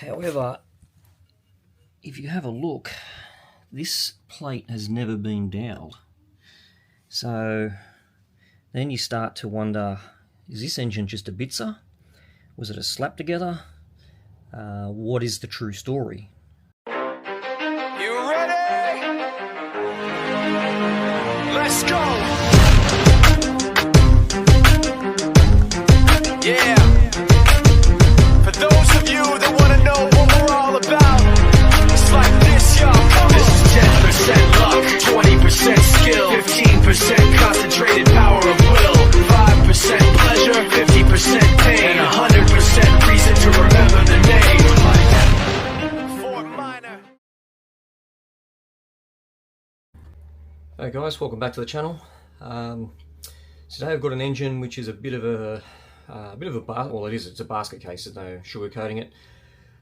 However, if you have a look, this plate has never been doweled. So then you start to wonder, is this engine just a bitzer? Was it a slap together? What is the true story? You ready? Let's go! Yeah! For those of you that want to know what we're all about, it's like this, y'all. This is 10% luck, 20% skill, 15% concentrated power of will, 5% pleasure, 50% pain, and 100% reason to remember the name. Hey guys, welcome back to the channel. Today I've got an engine which is a bit of a it's a basket case. There's no sugarcoating it,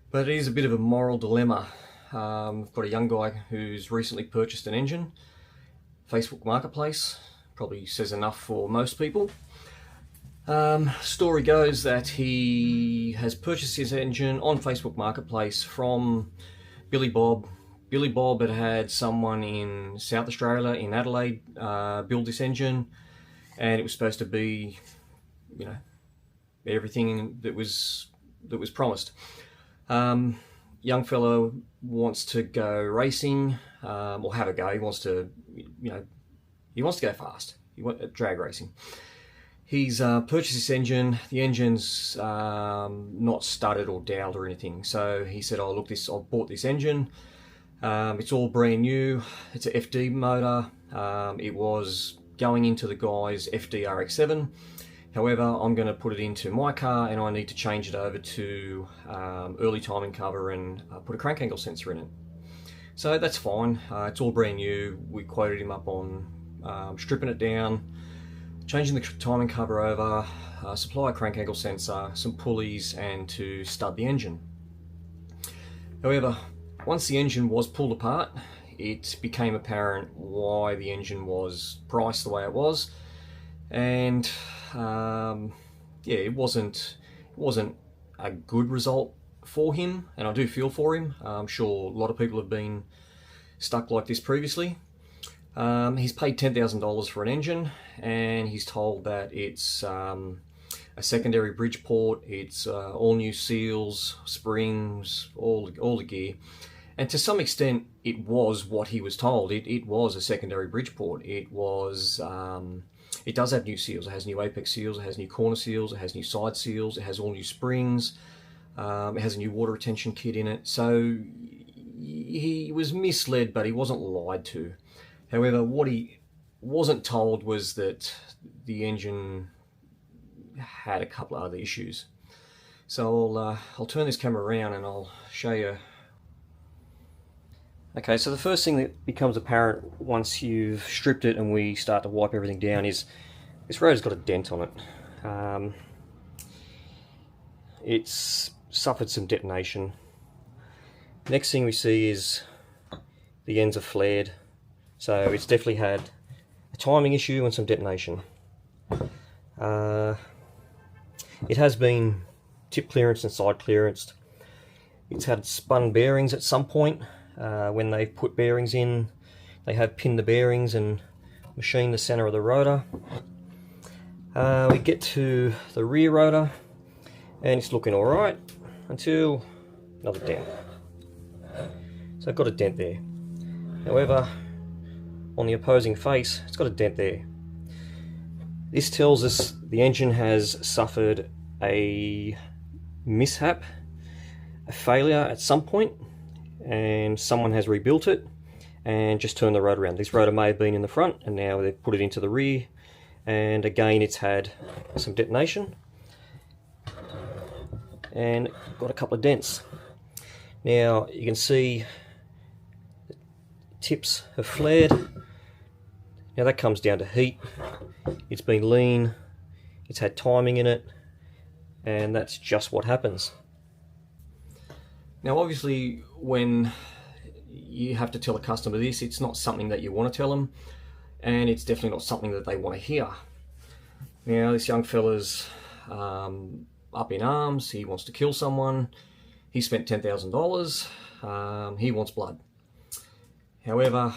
but it is a bit of a moral dilemma. I've got a young guy who's recently purchased an engine. Facebook Marketplace probably says enough for most people. Story goes that he has purchased his engine on Facebook Marketplace from Billy Bob. Billy Bob had someone in South Australia, in Adelaide, build this engine, and it was supposed to be, you know, everything that was promised. Young fellow wants to go racing, or have a go. He wants to, he wants to go fast. He wants drag racing. He's purchased this engine. The engine's not studded or doweled or anything. So he said, "Oh look, I bought this engine. It's all brand new. It's a FD motor. It was going into the guy's FD RX-7. However, I'm going to put it into my car and I need to change it over to early timing cover and put a crank angle sensor in it." So that's fine. It's all brand new. We quoted him up on stripping it down, changing the timing cover over, supply a crank angle sensor, some pulleys, and to stud the engine. However, once the engine was pulled apart, it became apparent why the engine was priced the way it was, and yeah, it wasn't a good result for him, and I do feel for him. I'm sure a lot of people have been stuck like this previously. He's paid $10,000 for an engine, and he's told that it's a secondary bridge port, it's all new seals, springs, all the gear. And to some extent, it was what he was told. It was a secondary bridge port. It was. It does have new seals. It has new apex seals. It has new corner seals. It has new side seals. It has all new springs. It has a new water retention kit in it. So he was misled, but he wasn't lied to. However, what he wasn't told was that the engine had a couple of other issues. So I'll turn this camera around and I'll show you. Okay, so the first thing that becomes apparent once you've stripped it and we start to wipe everything down is this rotor's got a dent on it. It's suffered some detonation. Next thing we see is the ends are flared, so it's definitely had a timing issue and some detonation. It has been tip clearanced and side clearanced. It's had spun bearings at some point. When they put bearings in, they have pinned the bearings and machined the center of the rotor. We get to the rear rotor and it's looking alright until another dent. So I've got a dent there. However, on the opposing face, it's got a dent there. This tells us the engine has suffered a mishap, a failure at some point, and someone has rebuilt it and just turned the rotor around. This rotor may have been in the front and now they've put it into the rear, and again it's had some detonation and got a couple of dents. Now you can see the tips have flared. Now that comes down to heat. It's been lean, it's had timing in it, and that's just what happens. Now obviously when you have to tell a customer this, it's not something that you want to tell them, and it's definitely not something that they want to hear. Now this young fella's up in arms, he wants to kill someone, He spent $10,000. He wants blood. However,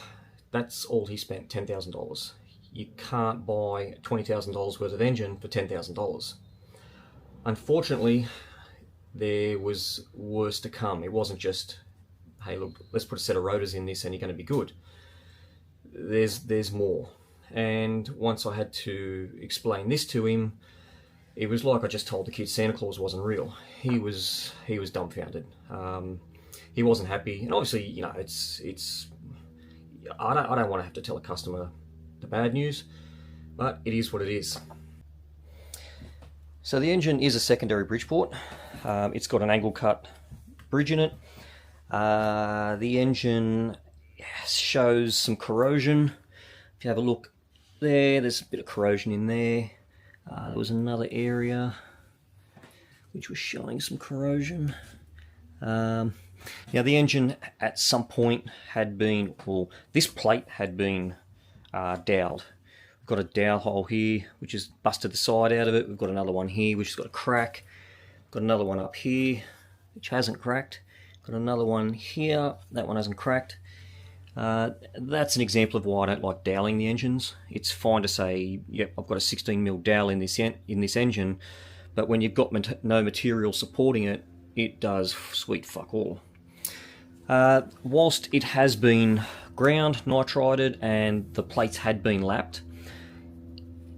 that's all he spent, $10,000. You can't buy $20,000 worth of engine for $10,000. Unfortunately, there was worse to come. It wasn't just, hey, look, let's put a set of rotors in this and you're going to be good. There's more. And once I had to explain this to him, it was like I just told the kid Santa Claus wasn't real. He was dumbfounded. He wasn't happy, and obviously, you know, I don't want to have to tell a customer the bad news, but it is what it is. So the engine is a secondary Bridgeport. It's got an angle cut bridge in it. The engine shows some corrosion. If you have a look there, there's a bit of corrosion in there. There was another area which was showing some corrosion. Now the engine at some point had been, well, this plate had been doweled. We've got a dowel hole here which has busted the side out of it. We've got another one here which has got a crack. Got another one up here which hasn't cracked. Got another one here, that one hasn't cracked. That's an example of why I don't like doweling the engines. It's fine to say, yep, I've got a 16mm dowel in this engine, but when you've got no material supporting it, it does sweet fuck all. Whilst it has been ground, nitrided, and the plates had been lapped,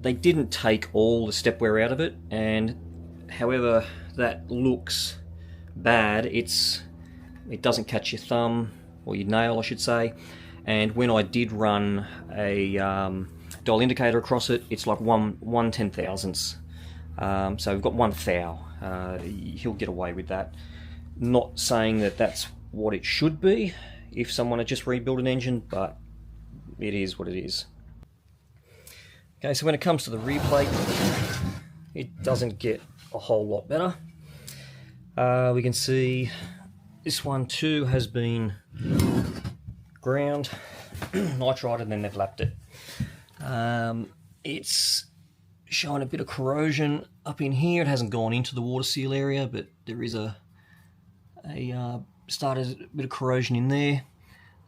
they didn't take all the step wear out of it, and however that looks bad, it doesn't catch your thumb, or your nail I should say, and when I did run a dial indicator across it, it's like one 10,000ths. So we've got 1 thou. He'll get away with that. Not saying that that's what it should be if someone had just rebuilt an engine, but it is what it is. Okay, so when it comes to the rear plate, it doesn't get a whole lot better. We can see this one too has been ground, nitrided, and then they've lapped it. It's showing a bit of corrosion up in here. It hasn't gone into the water seal area, but there is started a bit of corrosion in there.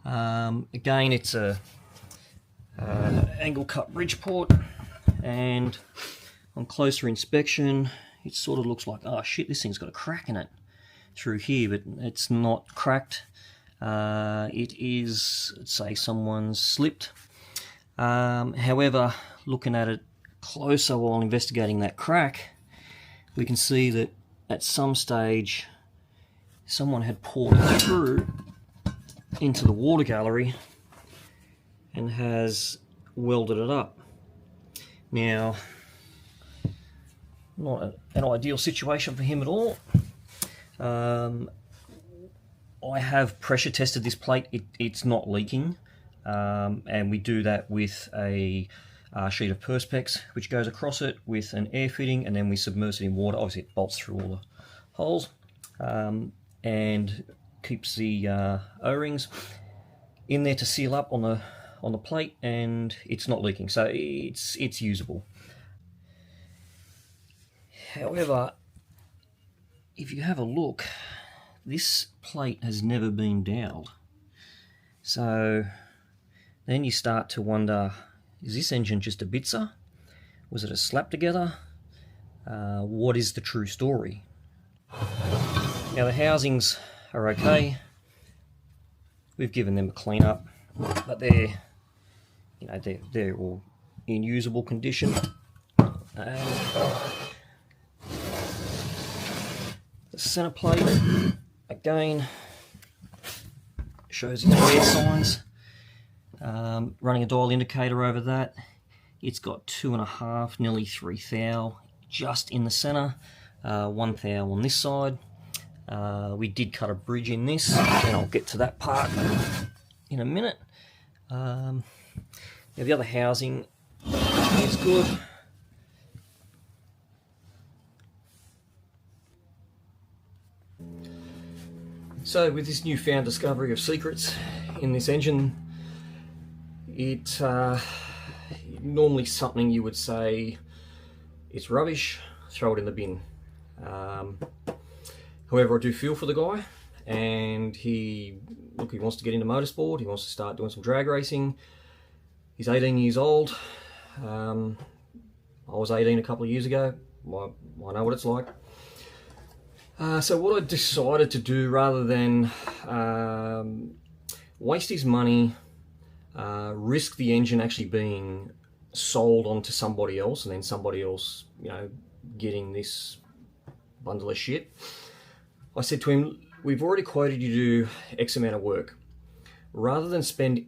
Again, it's a angle cut Bridgeport, and on closer inspection, it sort of looks like, oh shit, this thing's got a crack in it through here, but it's not cracked. It is, let's say, someone's slipped. However, looking at it closer while investigating that crack, we can see that at some stage someone had poured it through into the water gallery and has welded it up. Now, not an ideal situation for him at all. I have pressure tested this plate. It's not leaking, and we do that with a sheet of Perspex which goes across it with an air fitting, and then we submerge it in water. Obviously it bolts through all the holes and keeps the O-rings in there to seal up on the plate, and it's not leaking, so it's usable. However, if you have a look, this plate has never been doweled. So then you start to wonder, is this engine just a bitzer? Was it a slap together? What is the true story? Now the housings are okay. We've given them a clean up, but they're all in usable condition. The center plate, again, shows its wear signs. Running a dial indicator over that, it's got 2.5, nearly 3 thou just in the center, 1 thou on this side. We did cut a bridge in this, and I'll get to that part in a minute. Now the other housing is good. So with this newfound discovery of secrets in this engine, it normally something you would say it's rubbish, throw it in the bin. However, I do feel for the guy, and he wants to get into motorsport. He wants to start doing some drag racing. He's 18 years old. I was 18 a couple of years ago. I know what it's like. So what I decided to do, rather than waste his money, risk the engine actually being sold on to somebody else, and then somebody else, getting this bundle of shit, I said to him, we've already quoted you to do X amount of work. Rather than spend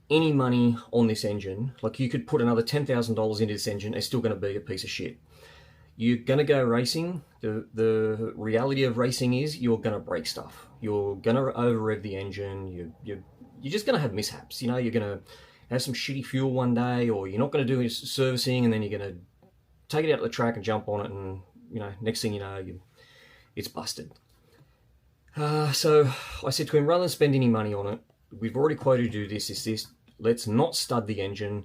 any money on this engine, like you could put another $10,000 into this engine, it's still going to be a piece of shit. You're going to go racing. The reality of racing is you're going to break stuff. You're going to over rev the engine. You're just going to have mishaps. You're going to have some shitty fuel one day, or you're not going to do any servicing, and then you're going to take it out to the track and jump on it, and next thing you know, it's busted. So I said to him, rather than spend any money on it, we've already quoted you this. Let's not stud the engine.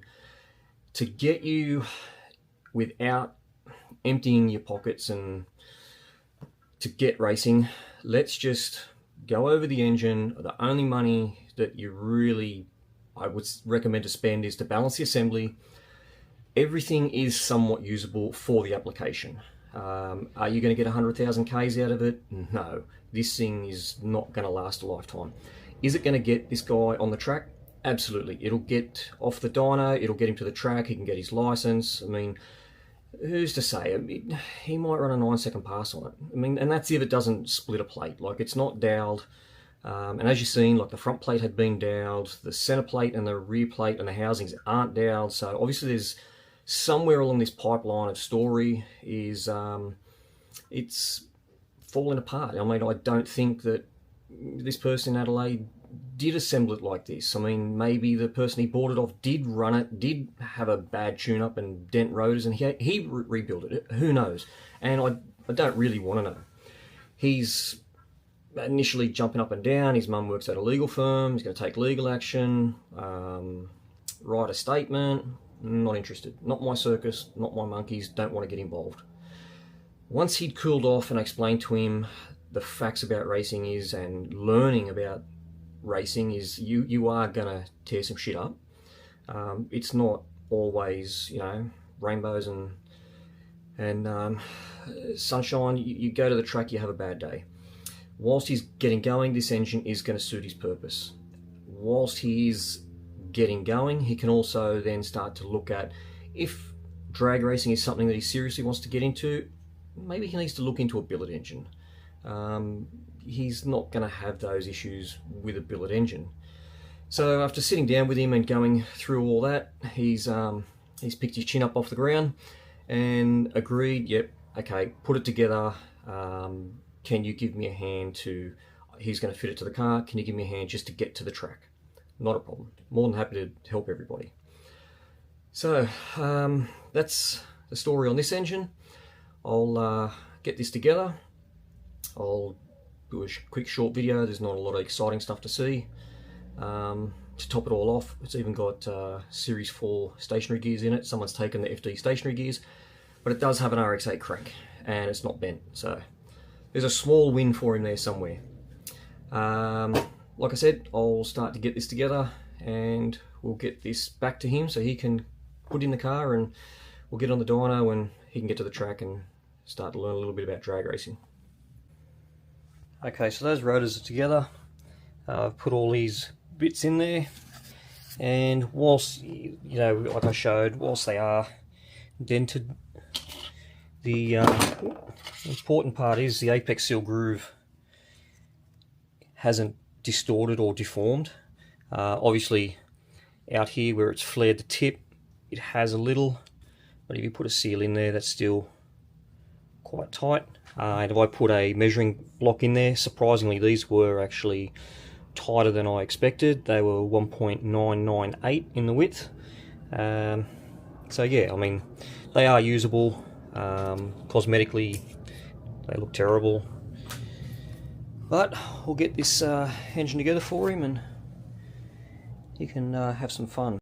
To get you without emptying your pockets and to get racing, let's just go over the engine. The only money that I would recommend to spend is to balance the assembly. Everything is somewhat usable for the application. Are you going to get 100,000 Ks out of it? No. This thing is not going to last a lifetime. Is it going to get this guy on the track? Absolutely. It'll get off the dyno, it'll get him to the track, he can get his license. I mean, who's to say? He might run a 9-second pass on it. I mean, and that's if it doesn't split a plate. Like, it's not doweled. And as you've seen, like, the front plate had been doweled, the center plate and the rear plate and the housings aren't doweled. So obviously there's somewhere along this pipeline of story is it's falling apart. I mean, I don't think that this person in Adelaide did assemble it like this. I mean, maybe the person he bought it off did run it, did have a bad tune-up and dent rotors, and he rebuilt it. Who knows? And I don't really want to know. He's initially jumping up and down. His mum works at a legal firm. He's going to take legal action, write a statement. Not interested. Not my circus, not my monkeys. Don't want to get involved. Once he'd cooled off and explained to him the facts about racing is, and learning about racing is, you are gonna tear some shit up. It's not always rainbows and sunshine. You go to the track, you have a bad day. Whilst he's getting going, this engine is going to suit his purpose. Whilst he is getting going, he can also then start to look at, if drag racing is something that he seriously wants to get into, maybe he needs to look into a billet engine. He's not going to have those issues with a billet engine. So after sitting down with him and going through all that, he's picked his chin up off the ground and agreed, yep, okay, put it together. Can you give me a hand to, he's going to fit it to the car, can you give me a hand just to get to the track? Not a problem. More than happy to help everybody. So that's the story on this engine. I'll get this together. I'll do a quick short video. There's not a lot of exciting stuff to see. To top it all off, it's even got Series 4 stationary gears in it. Someone's taken the FD stationary gears, but it does have an RX-8 crank and it's not bent. So there's a small win for him there somewhere. Like I said, I'll start to get this together and we'll get this back to him so he can put in the car, and we'll get on the dyno and he can get to the track and start to learn a little bit about drag racing. Okay, so those rotors are together. I've put all these bits in there, and whilst, like I showed, whilst they are dented, the important part is the apex seal groove hasn't distorted or deformed. Obviously out here where it's flared the tip, it has a little, but if you put a seal in there, that's still quite tight. And if I put a measuring block in there, surprisingly these were actually tighter than I expected. They were 1.998 in the width. So yeah, I mean, they are usable. Cosmetically they look terrible, but we'll get this engine together for him and he can have some fun.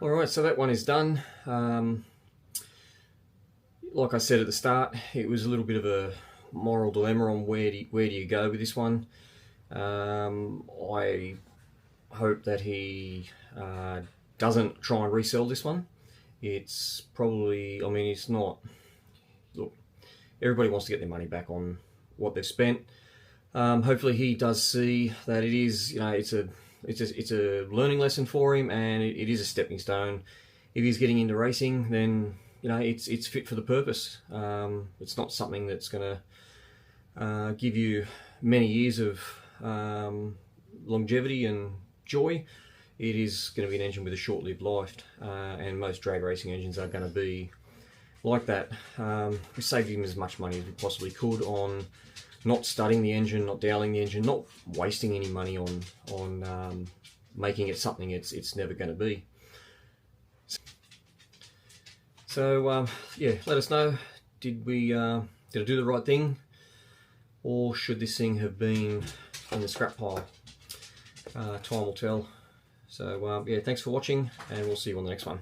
Alright, so that one is done. Like I said at the start, it was a little bit of a moral dilemma on where do you go with this one. I hope that he doesn't try and resell this one. It's probably, I mean, it's not, look, everybody wants to get their money back on what they've spent. Hopefully he does see that it is, you know, it's a learning lesson for him, and it is a stepping stone. If he's getting into racing, then, you know, it's fit for the purpose. It's not something that's going to give you many years of longevity and joy. It is going to be an engine with a short-lived life, and most drag racing engines are going to be like that. We saved him as much money as we possibly could on not studying the engine, not doweling the engine, not wasting any money on making it something it's never going to be. So yeah, let us know. Did I do the right thing, or should this thing have been in the scrap pile? Time will tell. So yeah, thanks for watching, and we'll see you on the next one.